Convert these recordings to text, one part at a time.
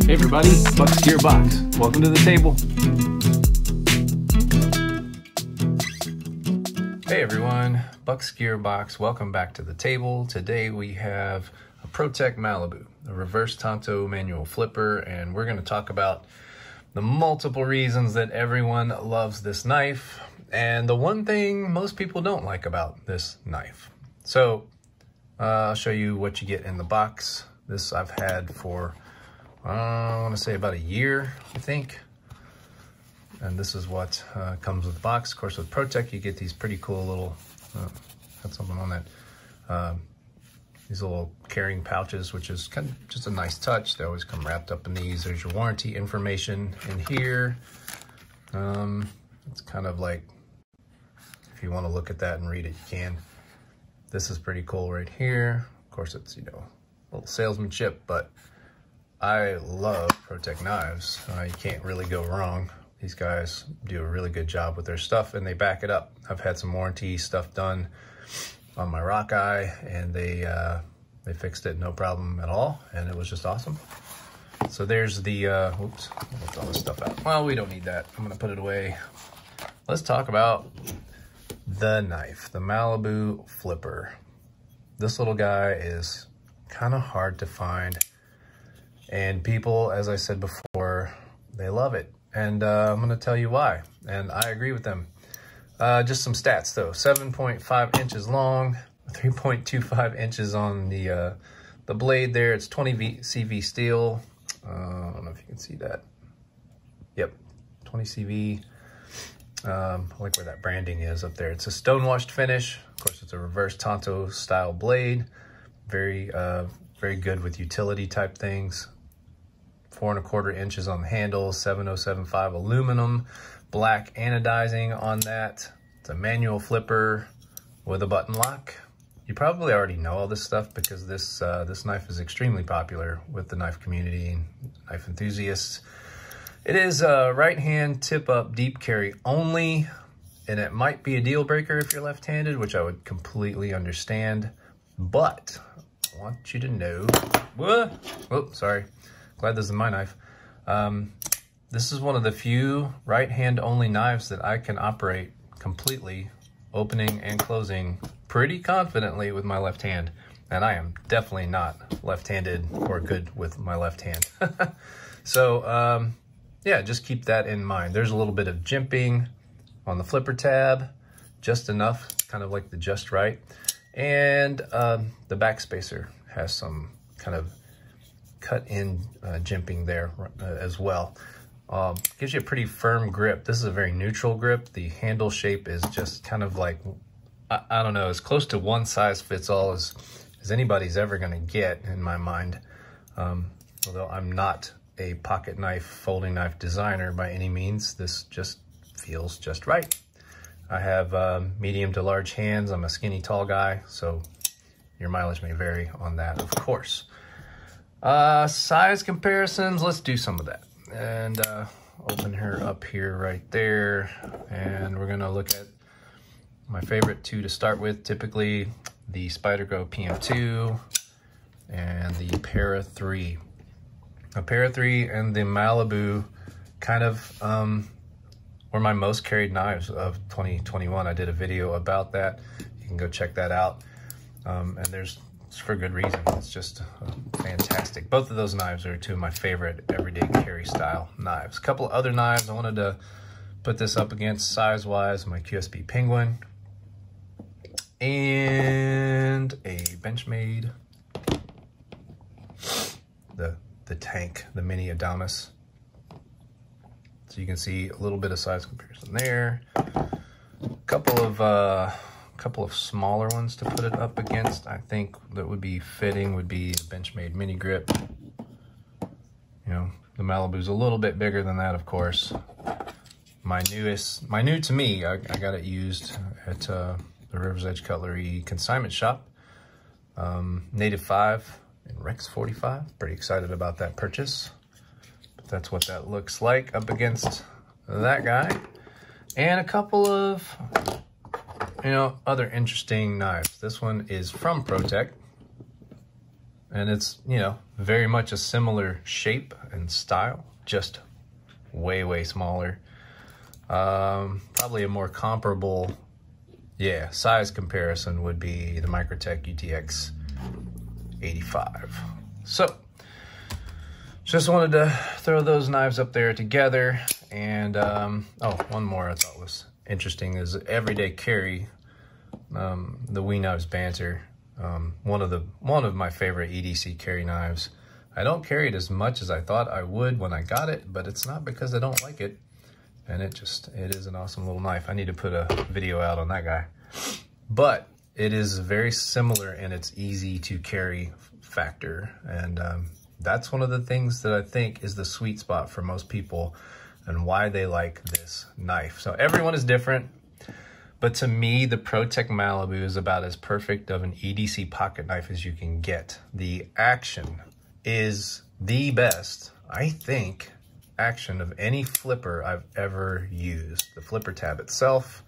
Hey everybody, BUCKSGEARBOX. Welcome to the table. Hey everyone, BUCKSGEARBOX. Welcome back to the table. Today we have a Pro-Tech Malibu, a reverse Tonto manual flipper, and we're going to talk about the multiple reasons that everyone loves this knife and the one thing most people don't like about this knife. So I'll show you what you get in the box. This I've had for I want to say about a year, I think. And this is what comes with the box. Of course, with Pro-Tech, you get these pretty cool little, got something on that, these little carrying pouches, which is kind of just a nice touch. They always come wrapped up in these. There's your warranty information in here. It's kind of like, if you want to look at that and read it, you can. This is pretty cool right here. Of course, it's, you know, a little salesmanship, but I love Pro-Tech knives. You can't really go wrong. These guys do a really good job with their stuff and they back it up. I've had some warranty stuff done on my rock eye and they fixed it no problem at all, and it was just awesome. So there's the, oops, I left all this stuff out. Well, we don't need that. I'm gonna put it away. Let's talk about the knife, the Malibu Flipper. This little guy is kind of hard to find. And people, as I said before, they love it. And I'm going to tell you why. And I agree with them. Just some stats, though. 7.5 inches long, 3.25 inches on the blade there. It's 20 CV steel. I don't know if you can see that. Yep, 20 CV. I like where that branding is up there. It's a stone-washed finish. Of course, it's a reverse Tonto style blade. Very good with utility type things. 4¼ inches on the handle, 7075 aluminum, black anodizing on that. It's a manual flipper with a button lock. You probably already know all this stuff because this knife is extremely popular with the knife community and knife enthusiasts. It is right hand tip up deep carry only, and it might be a deal breaker if you're left-handed, which I would completely understand, but I want you to know, oh, sorry. Glad this is my knife. This is one of the few right-hand only knives that I can operate completely, opening and closing pretty confidently with my left hand. And I am definitely not left-handed or good with my left hand. So yeah, just keep that in mind. There's a little bit of jimping on the flipper tab, just enough, kind of like the just right. And the back spacer has some kind of cut-in jimping there as well. Gives you a pretty firm grip. This is a very neutral grip. The handle shape is just kind of like, I don't know, as close to one size fits all as anybody's ever going to get in my mind. Although I'm not a pocket knife, folding knife designer by any means, this just feels just right. I have medium to large hands. I'm a skinny, tall guy, so your mileage may vary on that, of course. Size comparisons, let's do some of that. And open her up here right there. And we're gonna look at my favorite two to start with, typically the Spyderco PM2 and the Para 3. A Para 3 and the Malibu kind of were my most carried knives of 2021. I did a video about that. You can go check that out. And it's for good reason. It's just fantastic. Both of those knives are two of my favorite everyday carry style knives. A couple of other knives I wanted to put this up against size-wise, my QSP Penguin and a Benchmade, the tank, the mini Adamas. So you can see a little bit of size comparison there. A couple of smaller ones to put it up against. I think that would be fitting would be the Benchmade mini grip. You know, the Malibu's a little bit bigger than that, of course. My new to me, I got it used at the River's Edge Cutlery consignment shop. Native 5 and Rex 45. Pretty excited about that purchase. But that's what that looks like up against that guy. And a couple of, you know, other interesting knives. This one is from Pro-Tech. and it's, you know, very much a similar shape and style, just way, way smaller. Probably a more comparable, yeah, size comparison would be the Microtech UTX 85. So, just wanted to throw those knives up there together. And, oh, one more I thought was interesting is everyday carry, the Wee Knives Banter. One of my favorite EDC carry knives. I don't carry it as much as I thought I would when I got it, but it's not because I don't like it. And it is an awesome little knife. I need to put a video out on that guy. But it is very similar in its easy to carry factor. And that's one of the things that I think is the sweet spot for most people and why they like this knife. So everyone is different. But to me, the Pro-Tech Malibu is about as perfect of an EDC pocket knife as you can get. The action is the best, I think, action of any flipper I've ever used. The flipper tab itself,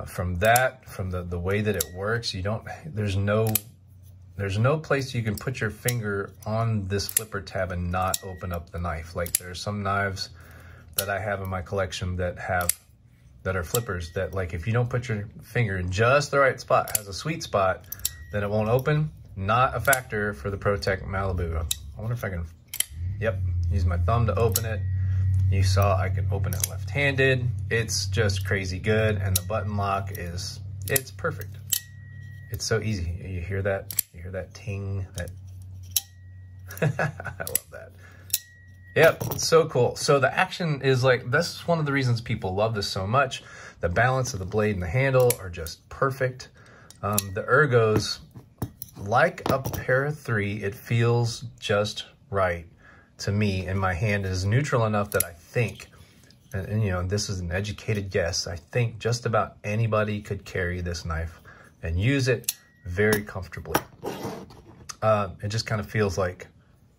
from the way that it works, there's no place you can put your finger on this flipper tab and not open up the knife. Like there's some knives that I have in my collection that are flippers that, like, if you don't put your finger in just the right spot, has a sweet spot, then it won't open. Not a factor for the Pro-Tech Malibu. I wonder if I can, yep, use my thumb to open it. You saw I can open it left-handed. It's just crazy good, and the button lock it's perfect. It's so easy. You hear that? You hear that ting? That I love that. Yep, so cool. So the action is like, that's one of the reasons people love this so much. The balance of the blade and the handle are just perfect. The ergos, like a Para 3, it feels just right to me, and my hand is neutral enough that I think, and you know, this is an educated guess, I think just about anybody could carry this knife and use it very comfortably. It just kind of feels like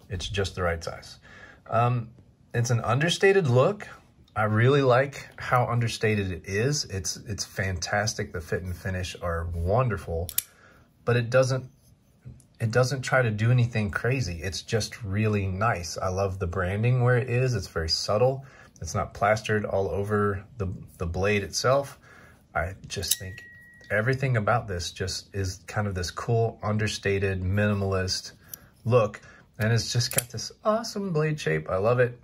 it's just the right size. It's an understated look. I really like how understated it is. It's fantastic. The fit and finish are wonderful, but it doesn't try to do anything crazy. It's just really nice. I love the branding where it is. It's very subtle. It's not plastered all over the blade itself. I just think everything about this just is kind of this cool, understated, minimalist look. And it's just got this awesome blade shape. I love it.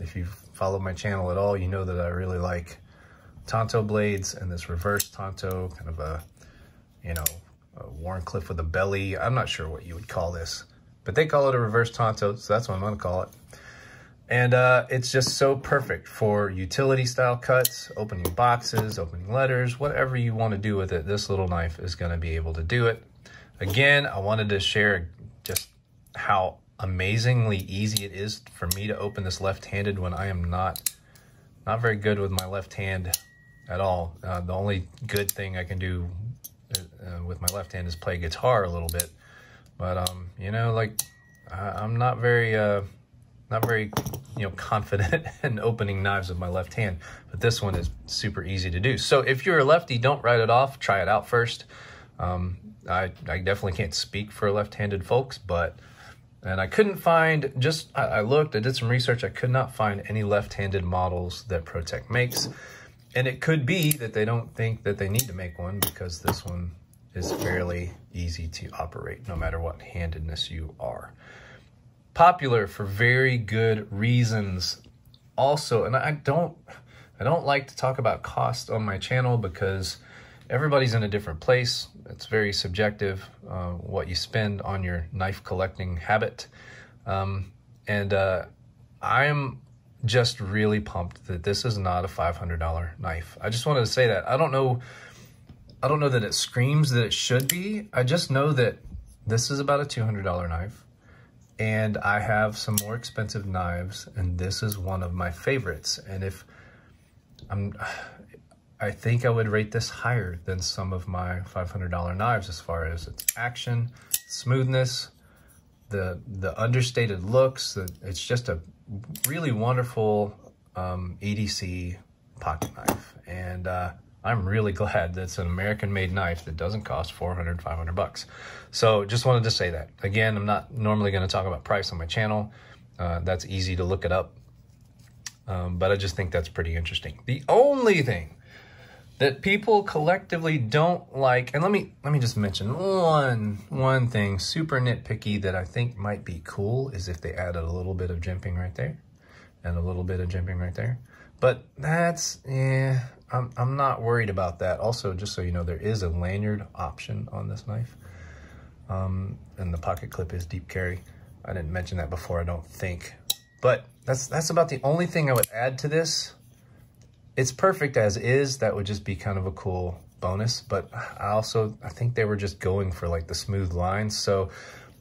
If you follow my channel at all, you know that I really like Tonto blades and this reverse Tonto, kind of a, you know, a Warncliffe with a belly. I'm not sure what you would call this, but they call it a reverse Tonto, so that's what I'm gonna call it. And it's just so perfect for utility style cuts, opening boxes, opening letters, whatever you want to do with it. This little knife is gonna be able to do it. Again, I wanted to share just how amazingly easy it is for me to open this left-handed when I am not very good with my left hand at all. The only good thing I can do with my left hand is play guitar a little bit, but you know, like I'm not very you know, confident in opening knives with my left hand, but this one is super easy to do. So if you're a lefty, don't write it off, try it out first. I definitely can't speak for left-handed folks, and I couldn't find, I looked, I did some research, I could not find any left-handed models that Pro-Tech makes. And it could be that they don't think that they need to make one because this one is fairly easy to operate no matter what handedness you are. Popular for very good reasons also, and I don't like to talk about cost on my channel because everybody's in a different place. It's very subjective, what you spend on your knife collecting habit. I'm just really pumped that this is not a $500 knife. I just wanted to say that. I don't know that it screams that it should be. I just know that this is about a $200 knife, and I have some more expensive knives, and this is one of my favorites. And I think I would rate this higher than some of my $500 knives as far as its action, smoothness, the understated looks. It's just a really wonderful EDC pocket knife. And I'm really glad that it's an American-made knife that doesn't cost 400, 500 bucks. So just wanted to say that. Again, I'm not normally going to talk about price on my channel. That's easy to look it up. But I just think that's pretty interesting. The only thing that people collectively don't like, and let me just mention one thing, super nitpicky, that I think might be cool, is if they added a little bit of jimping right there and a little bit of jimping right there. But that's, I'm not worried about that. Also, just so you know, there is a lanyard option on this knife. And the pocket clip is deep carry. I didn't mention that before, I don't think. But that's about the only thing I would add to this. It's perfect as is. That would just be kind of a cool bonus. But I think they were just going for like the smooth lines. So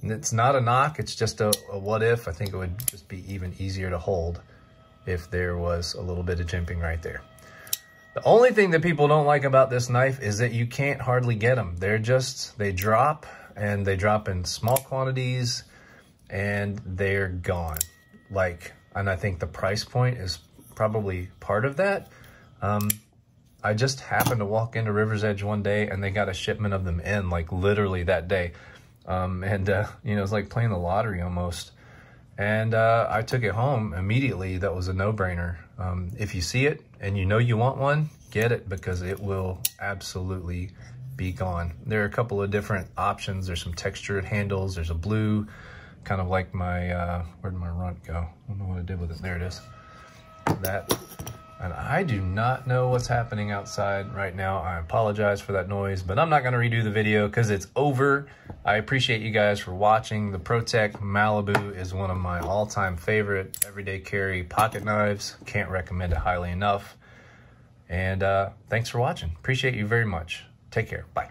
it's not a knock, it's just a what if. I think it would just be even easier to hold if there was a little bit of jimping right there. The only thing that people don't like about this knife is that you can't hardly get them. They drop, and they drop in small quantities, and they're gone. And I think the price point is probably part of that. I just happened to walk into River's Edge one day, and they got a shipment of them in, like literally that day. You know, it's like playing the lottery almost. And I took it home immediately. That was a no-brainer. If you see it and you know you want one, get it, because it will absolutely be gone. There are a couple of different options. There's some textured handles. There's a blue, kind of like my, where'd my runt go? I don't know what I did with it. There it is. That. And I do not know what's happening outside right now. I apologize for that noise, but I'm not going to redo the video because it's over. I appreciate you guys for watching. The Pro-Tech Malibu is one of my all-time favorite everyday carry pocket knives. Can't recommend it highly enough. And thanks for watching. Appreciate you very much. Take care. Bye.